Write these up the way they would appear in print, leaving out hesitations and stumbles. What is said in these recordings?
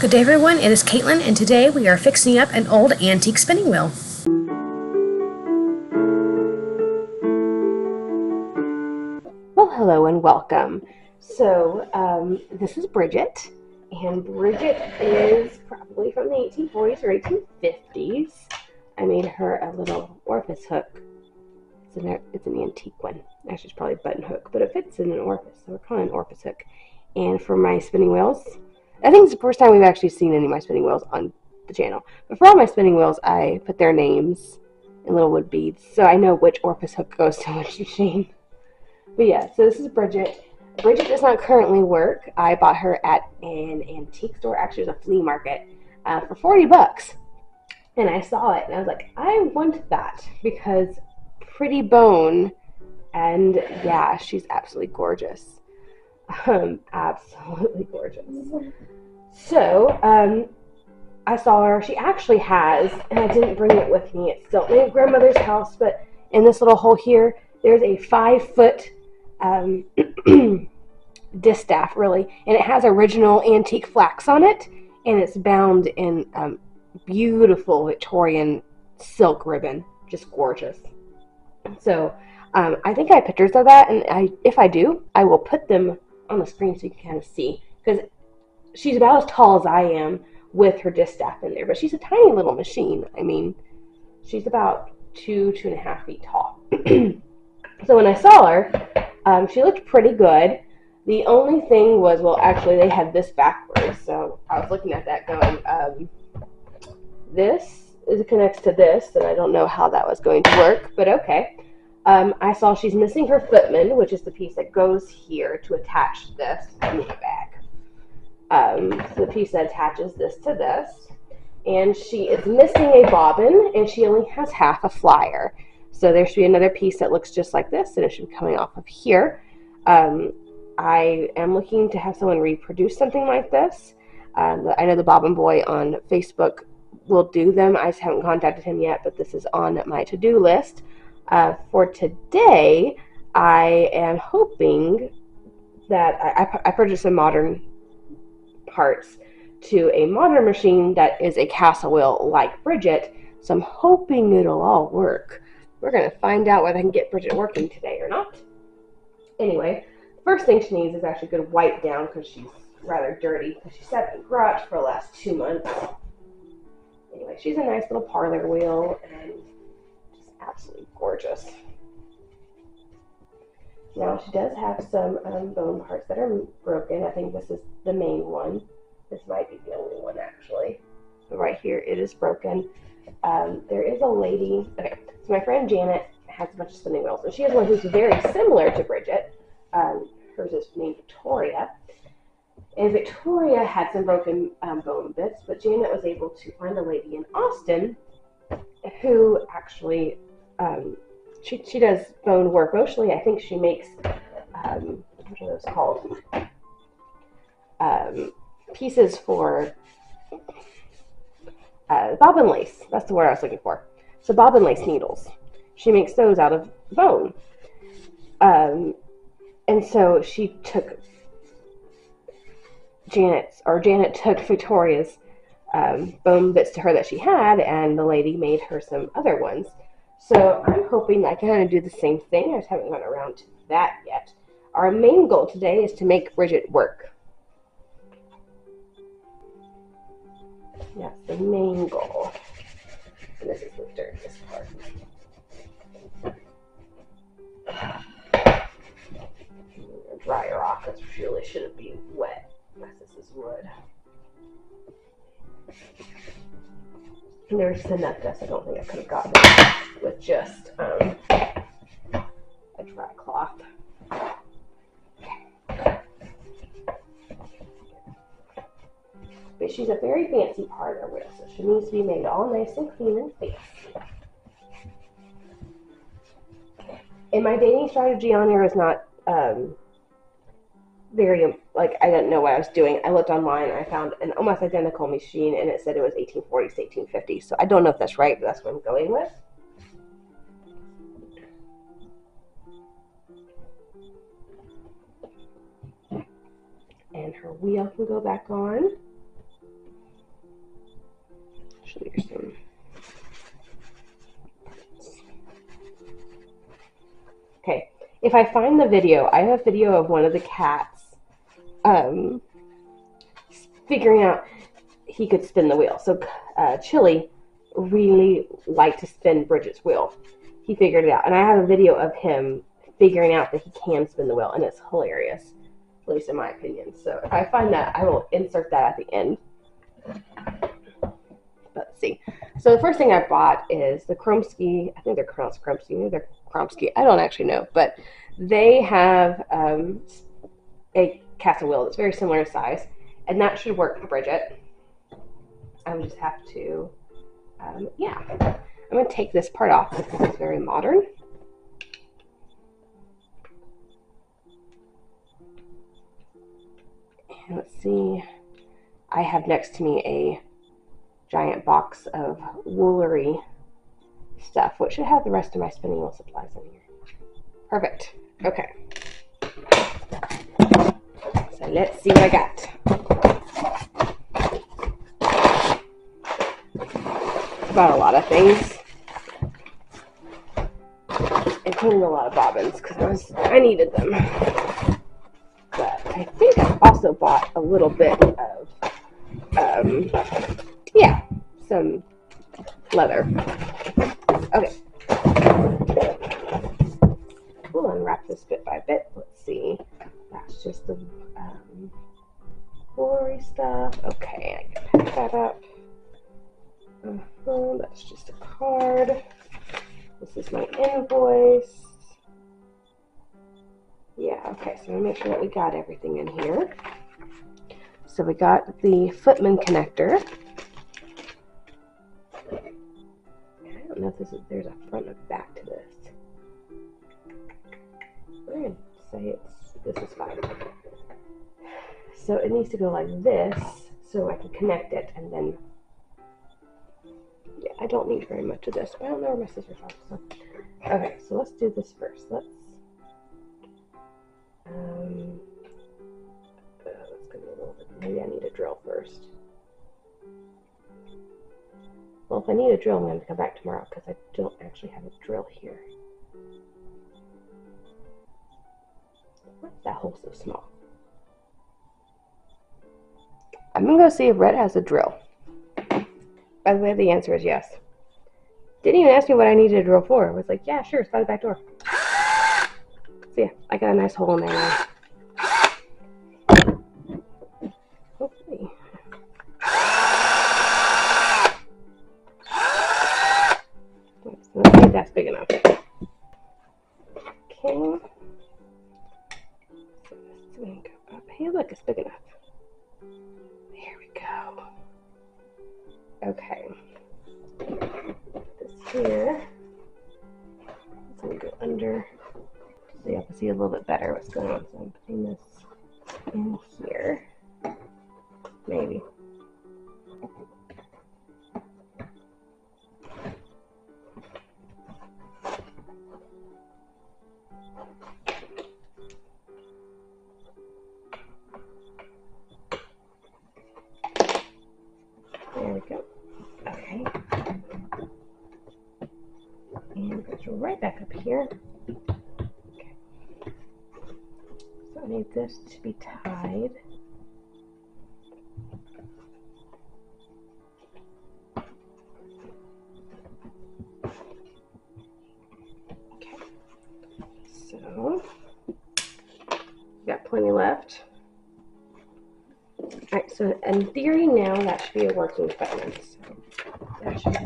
Good day everyone, it is Caitlin and today we are fixing up an old antique spinning wheel. Well, hello and welcome. This is Bridget, and Bridget is probably from the 1840s or 1850s. I made her a little orifice hook. It's an antique one. Actually, it's probably a button hook, but it fits in an orifice, so we're calling it an orifice hook. And for my spinning wheels, I think it's the first time we've actually seen any of my spinning wheels on the channel. But for all my spinning wheels, I put their names in little wood beads, so I know which orifice hook goes to which machine. But yeah, so this is Bridget. Bridget does not currently work. I bought her at an antique store. Actually, it was a flea market for 40 bucks. And I saw it, and I was like, I want that because pretty bone, and yeah, she's absolutely gorgeous. Absolutely gorgeous. So, I saw her. She actually has, and I didn't bring it with me. It's still in my grandmother's house, but in this little hole here, there's a 5-foot distaff, really, and it has original antique flax on it, and it's bound in beautiful Victorian silk ribbon, just gorgeous. So, I think I have pictures of that, and if I do, I will put them on the screen so you can kind of see, because she's about as tall as I am with her distaff in there, but she's a tiny little machine. I mean, she's about 2.5 feet tall. So when I saw her, she looked pretty good. The only thing was, well, actually, they had this backwards, so I was looking at that going, this connects to this, and I don't know how that was going to work, but okay. I saw she's missing her footman, which is the piece that goes here to attach this in the back. So the piece that attaches this to this. And she is missing a bobbin, and she only has half a flyer. So there should be another piece that looks just like this, and it should be coming off of here. I am looking to have someone reproduce something like this. I know the Bobbin Boy on Facebook will do them. I just haven't contacted him yet, but this is on my to-do list. For today, I am hoping that I purchased some modern parts to a modern machine that is a castle wheel like Bridget, so I'm hoping it'll all work. We're going to find out whether I can get Bridget working today or not. Anyway, the first thing she needs is actually a good wipe down because she's rather dirty because she sat in the garage for the last 2 months. Anyway, she's a nice little parlor wheel and just absolutely gorgeous. Now, she does have some bone parts that are broken. I think this is the main one. This might be the only one, actually. But right here, it is broken. There is a lady. Okay, so my friend Janet has a bunch of spinning wheels, and she has one who's very similar to Bridget. Hers is named Victoria. And Victoria had some broken bone bits, but Janet was able to find a lady in Austin who actually, she does bone work. Mostly, I think she makes, what are those called? Pieces for bobbin lace. That's the word I was looking for. So bobbin lace needles. She makes those out of bone. And so she took Janet took Victoria's bone bits to her that she had, and the lady made her some other ones. So I'm hoping I can kind of do the same thing. I just haven't gotten around to that yet. Our main goal today is to make Bridget work. That's the main goal. And this is the dirtiest part. Dry rock. This really shouldn't be wet unless this is wood. And there's just enough dust. I don't think I could have gotten it with just a dry cloth. But she's a very fancy parlor wheel, so she needs to be made all nice and clean and fancy. And my dating strategy on there is not very, like, I didn't know what I was doing. I looked online and I found an almost identical machine, and it said it was 1840s to 1850s. So I don't know if that's right, but that's what I'm going with. And her wheel can go back on. Actually, there's some parts. Okay, if I find the video, I have a video of one of the cats figuring out he could spin the wheel. So Chili really liked to spin Bridget's wheel. He figured it out, and I have a video of him figuring out that he can spin the wheel, and it's hilarious, at least in my opinion. So if I find that, I will insert that at the end. Let's see. So the first thing I bought is the Kromsky. I think they're pronounced Kromsky. Maybe they're Kromsky. I don't actually know, but they have a castle wheel that's very similar in size, and that should work for Bridget. I would just have to, yeah. I'm going to take this part off because it's very modern. And let's see. I have next to me a giant box of woolery stuff, which should have the rest of my spinning wheel supplies in here. Perfect. Okay. So let's see what I got. Bought a lot of things, including a lot of bobbins because I needed them. But I think I also bought a little bit of, yeah, some leather. Okay. We'll unwrap this bit by bit. Let's see. That's just the jewelry stuff. Okay, I can pick that up. That's just a card. This is my invoice. Yeah, okay, so I'm going to make sure that we got everything in here. So we got the footman connector. I don't know if there's a front and back to this. We're going to say this is fine. So it needs to go like this so I can connect it, and then yeah, I don't need very much of this, but I don't know where my scissors are. So. Okay, so let's do this first. Let's go a little bit. Maybe I need a drill first. Well, if I need a drill, I'm going to come back tomorrow because I don't actually have a drill here. Why is that hole so small? I'm going to go see if Red has a drill. By the way, the answer is yes. Didn't even ask me what I needed a drill for. I was like, yeah, sure, it's by the back door. So yeah, I got a nice hole in there now. Hopefully. Let's see if that's big enough. Okay. So this is going to go up. Hey, look, it's big enough. There we go. Okay. This here. It's going to go under. So you can see a little bit better what's going on. So I'm putting this in here. Maybe. There we go. Okay. And goes right back up here. Okay. So I need this to be tied. Okay. So got plenty left. Alright, so in theory now that should be a working footman. So that should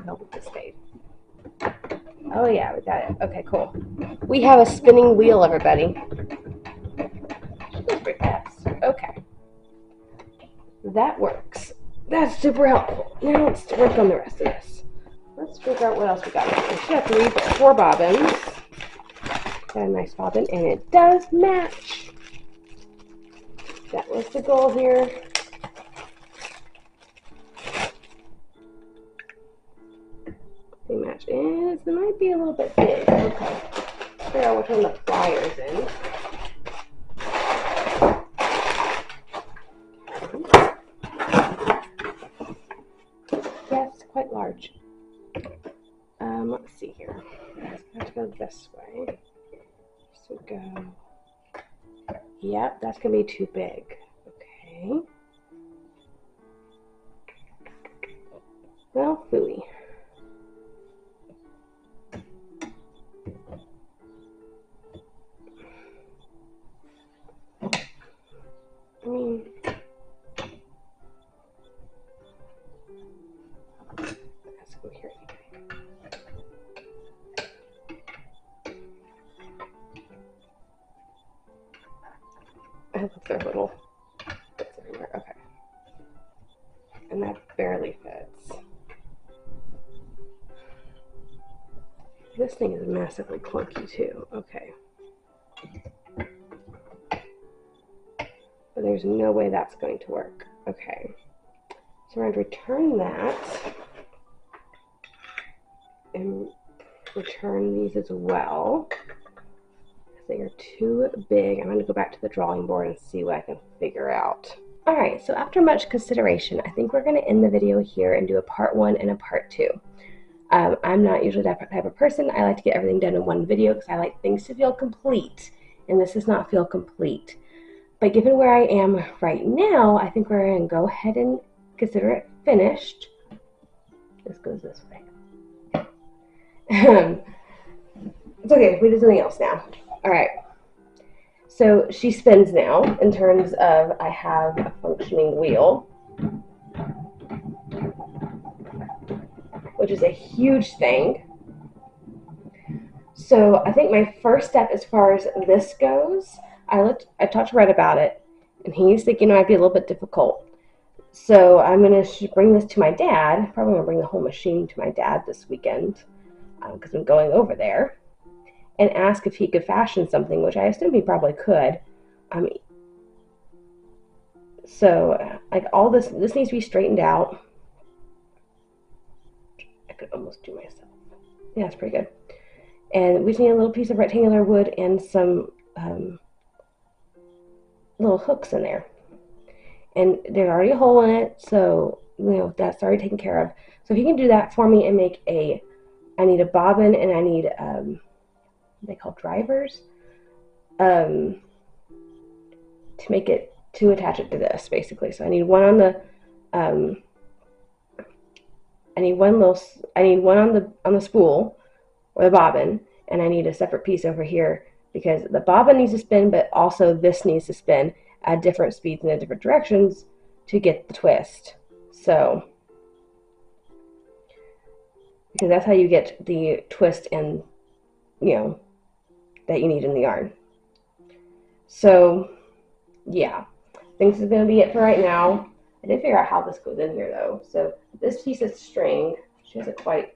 help with the spade. Oh yeah, we got it. Okay, cool. We have a spinning wheel, everybody. That's pretty fast. Okay. That works. That's super helpful. Now let's work on the rest of this. Let's figure out what else we got. We should have 4 bobbins. Got a nice bobbin, and it does match. That was the goal here. They match. And it might be a little bit big. Okay. Figure out which one the flyer's in. large. Let's see here. It's going to go this way. So go. Yep, that's going to be too big. Okay. Well, phooey. I mean, let's go here. I hope they're little bits everywhere. Okay. And that barely fits. This thing is massively clunky too. Okay. But there's no way that's going to work. Okay. So we're going to return that and return these as well. They are too big. I'm going to go back to the drawing board and see what I can figure out. Alright, so after much consideration, I think we're going to end the video here and do a part 1 and a part 2. I'm not usually that type of person. I like to get everything done in one video because I like things to feel complete, and this does not feel complete. But given where I am right now, I think we're going to go ahead and consider it finished. This goes this way. It's okay, we do something else now. Alright, so she spins now in terms of I have a functioning wheel, which is a huge thing. So I think my first step as far as this goes, I talked to Red about it, and he's thinking it might be a little bit difficult. So I'm going to bring this to my dad, probably going to bring the whole machine to my dad this weekend, because I'm going over there, and ask if he could fashion something, which I assume he probably could. So like all this needs to be straightened out. I could almost do myself. Yeah, it's pretty good. And we just need a little piece of rectangular wood and some little hooks in there. And there's already a hole in it, so you know that's already taken care of. So if he can do that for me and make I need a bobbin and I need they call drivers to attach it to this basically. So I need one on the I need one on the spool or the bobbin, and I need a separate piece over here because the bobbin needs to spin, but also this needs to spin at different speeds and in different directions to get the twist. So because that's how you get the twist and that you need in the yarn. So yeah, I think this is going to be it for right now. I did figure out how this goes in here though. So this piece of string, she has it quite,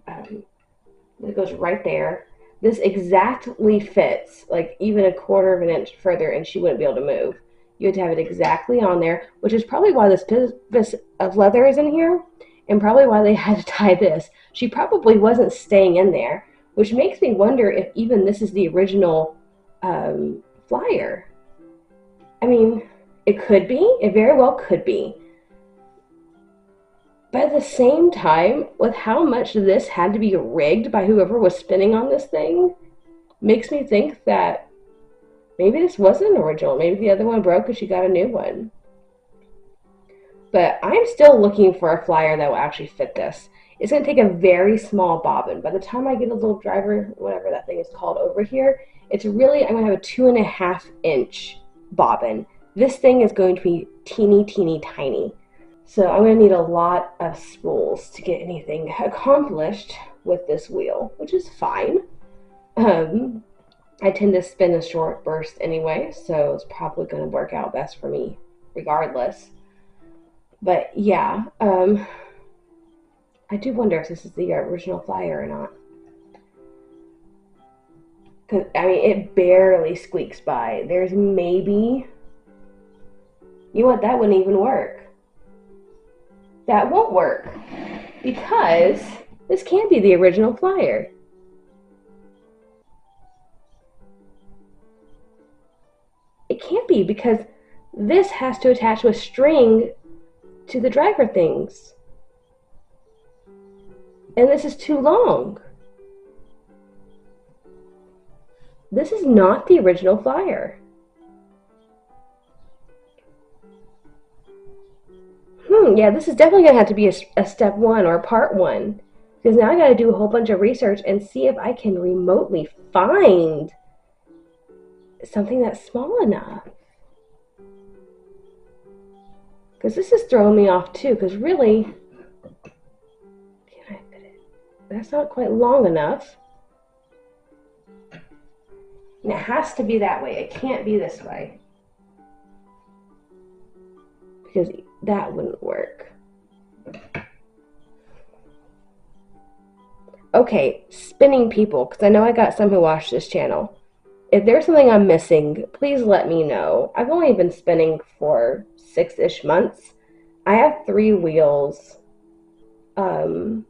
it goes right there. This exactly fits, like even a quarter of an inch further and she wouldn't be able to move. You have to have it exactly on there, which is probably why this piece of leather is in here and probably why they had to tie this. She probably wasn't staying in there, which makes me wonder if even this is the original flyer. I mean, it could be. It very well could be. But at the same time, with how much this had to be rigged by whoever was spinning on this thing, makes me think that maybe this wasn't original. Maybe the other one broke and she got a new one. But I'm still looking for a flyer that will actually fit this. It's going to take a very small bobbin. By the time I get a little driver, whatever that thing is called over here, it's really, I'm going to have a 2.5 inch bobbin. This thing is going to be teeny, teeny, tiny. So I'm going to need a lot of spools to get anything accomplished with this wheel, which is fine. I tend to spin a short burst anyway, so it's probably going to work out best for me regardless. But yeah, I do wonder if this is the original flyer or not. Because, I mean, it barely squeaks by. There's maybe... You know what? That wouldn't even work. That won't work. Because this can't be the original flyer. It can't be because this has to attach with string to the driver things. And this is too long. This is not the original flyer. Yeah, this is definitely going to have to be a step 1 or part 1. Because now I got to do a whole bunch of research and see if I can remotely find something that's small enough. Because this is throwing me off too, because really, can I fit it? That's not quite long enough. And it has to be that way. It can't be this way. Because that wouldn't work. Okay, spinning people, because I know I got some who watch this channel. If there's something I'm missing, please let me know. I've only been spinning for 6-ish months. I have 3 wheels. Only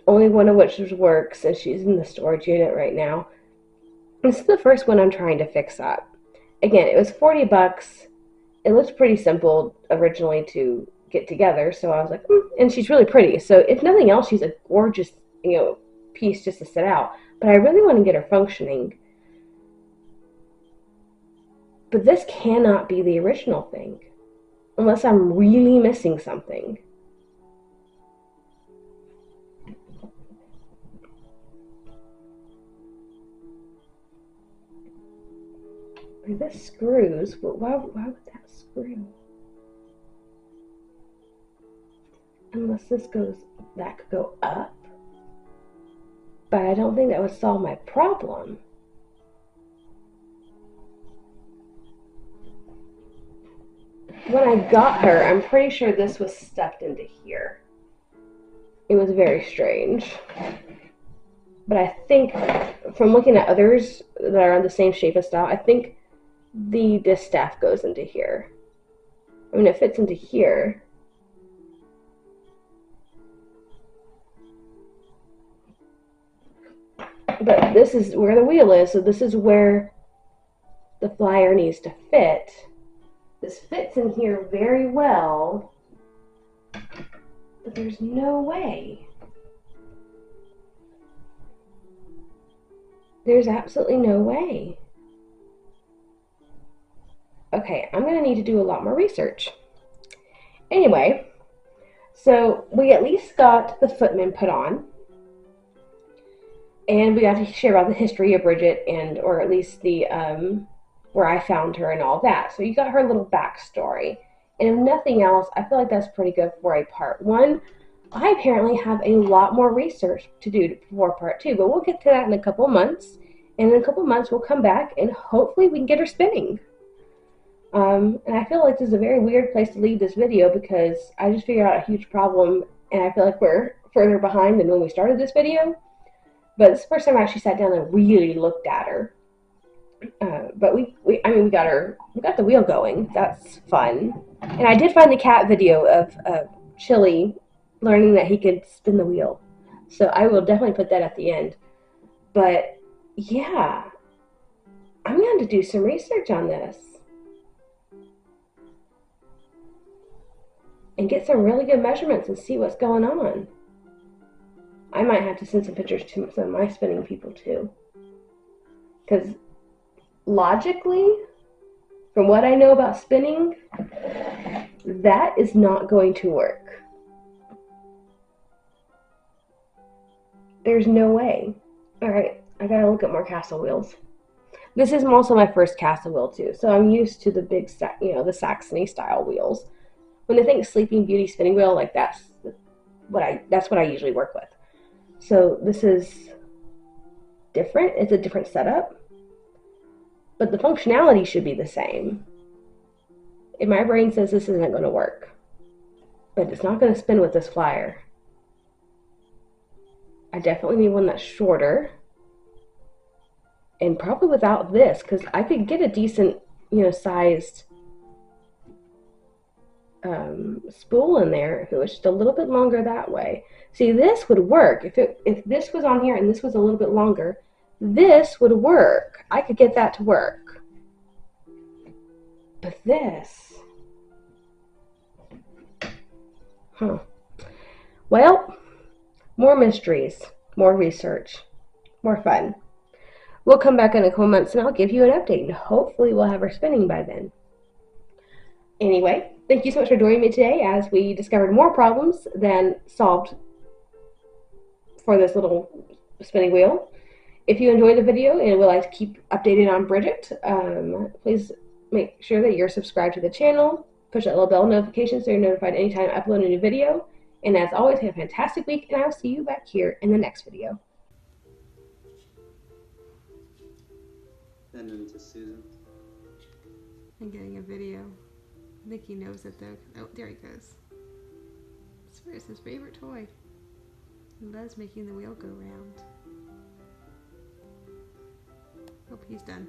one of which works, and she's in the storage unit right now. This is the first one I'm trying to fix up. Again, it was $40. It looked pretty simple originally to get together, so I was like, and she's really pretty. So if nothing else, she's a gorgeous, piece just to sit out. But I really want to get her functioning. But this cannot be the original thing, unless I'm really missing something. This screws, but why would that screw? Unless this goes, that could go up. But I don't think that would solve my problem. When I got her, I'm pretty sure this was stuffed into here. It was very strange. But I think, from looking at others that are the same shape and style, I think the distaff goes into here. I mean, it fits into here. But this is where the wheel is, so this is where the flyer needs to fit. This fits in here very well, but there's no way. There's absolutely no way. Okay, I'm going to need to do a lot more research. Anyway, so we at least got the footman put on. And we got to share about the history of Bridget, or at least the where I found her and all that. So you got her little backstory. And if nothing else, I feel like that's pretty good for a part 1. I apparently have a lot more research to do for part 2, but we'll get to that in a couple months. And in a couple months, we'll come back and hopefully we can get her spinning. And I feel like this is a very weird place to leave this video because I just figured out a huge problem and I feel like we're further behind than when we started this video. But this is the first time I actually sat down and really looked at her. But we got the wheel going. That's fun. And I did find the cat video of Chili learning that he could spin the wheel. So I will definitely put that at the end. But yeah, I'm going to do some research on this. And get some really good measurements and see what's going on. I might have to send some pictures to some of my spinning people too. Because logically, from what I know about spinning, that is not going to work. There's no way. Alright, I gotta look at more castle wheels. This is also my first castle wheel too, so I'm used to the big, the Saxony style wheels. When they think Sleeping Beauty spinning wheel, like that's what I usually work with. So this is different. It's a different setup, but the functionality should be the same. And my brain says this isn't going to work, but it's not going to spin with this flyer. I definitely need one that's shorter, and probably without this, because I could get a decent, sized spool in there if it was just a little bit longer that way. See, this would work. If this was on here and this was a little bit longer, this would work. I could get that to work. But this... Well, more mysteries, more research, more fun. We'll come back in a couple months and I'll give you an update, and hopefully we'll have her spinning by then. Anyway, thank you so much for joining me today as we discovered more problems than solved for this little spinning wheel. If you enjoyed the video and would like to keep updated on Bridget, please make sure that you're subscribed to the channel. Push that little bell notification so you're notified anytime I upload a new video. And as always, have a fantastic week, and I'll see you back here in the next video. Send them to Susan. I'm getting a video. I think he knows it though. Oh, there he goes. It's his favorite toy. He loves making the wheel go round. Hope he's done.